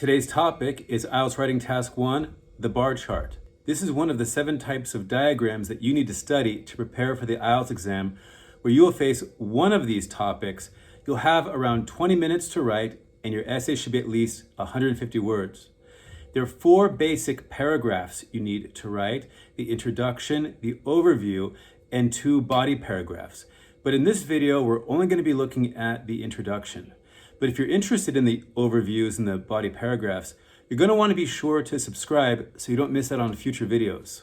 Today's topic is IELTS Writing Task 1, the bar chart. This is one of the 7 types of diagrams that you need to study to prepare for the IELTS exam, where you will face one of these topics. You'll have around 20 minutes to write, and your essay should be at least 150 words. There are 4 basic paragraphs you need to write: the introduction, the overview, and 2 body paragraphs. But in this video, we're only going to be looking at the introduction. But if you're interested in the overviews and the body paragraphs, you're going to want to be sure to subscribe so you don't miss out on future videos.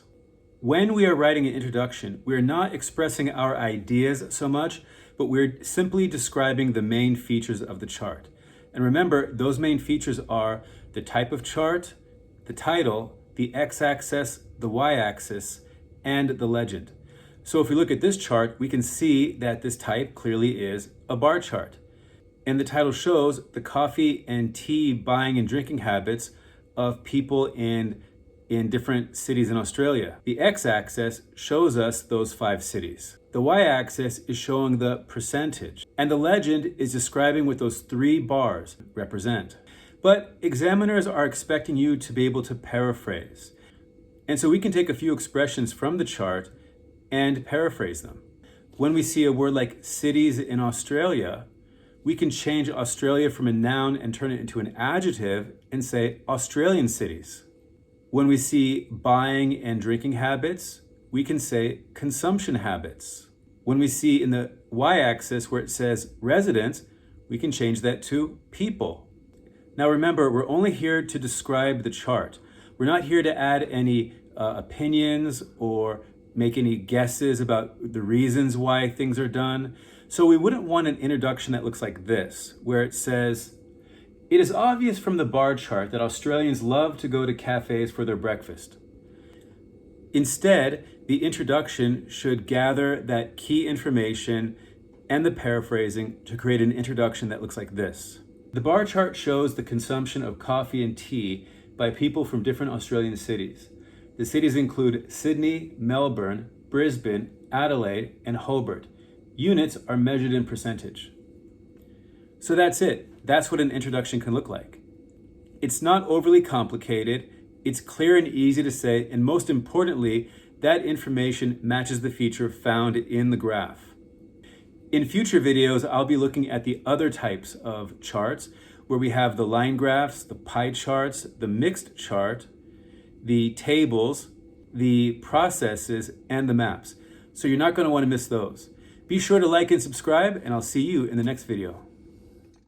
When we are writing an introduction, we are not expressing our ideas so much, but we're simply describing the main features of the chart. And remember, those main features are the type of chart, the title, the x-axis, the y-axis, and the legend. So if we look at this chart, we can see that this type clearly is a bar chart. And the title shows the coffee and tea buying and drinking habits of people in different cities in Australia. The x-axis shows us those 5 cities. The y-axis is showing the percentage. And the legend is describing what those 3 bars represent. But examiners are expecting you to be able to paraphrase. And so we can take a few expressions from the chart and paraphrase them. When we see a word like cities in Australia, we can change Australia from a noun and turn it into an adjective and say Australian cities. When we see buying and drinking habits, we can say consumption habits. When we see in the y-axis where it says residents, we can change that to people. Now remember, we're only here to describe the chart. We're not here to add any opinions or make any guesses about the reasons why things are done. So we wouldn't want an introduction that looks like this, where it says, "It is obvious from the bar chart that Australians love to go to cafes for their breakfast." Instead, the introduction should gather that key information and the paraphrasing to create an introduction that looks like this. The bar chart shows the consumption of coffee and tea by people from different Australian cities. The cities include Sydney, Melbourne, Brisbane, Adelaide, and Hobart. Units are measured in percentage. So that's it. That's what an introduction can look like. It's not overly complicated. It's clear and easy to say, and most importantly, that information matches the feature found in the graph. In future videos, I'll be looking at the other types of charts where we have the line graphs, the pie charts, the mixed chart, the tables, the processes, and the maps. So you're not going to want to miss those. Be sure to like and subscribe, and I'll see you in the next video.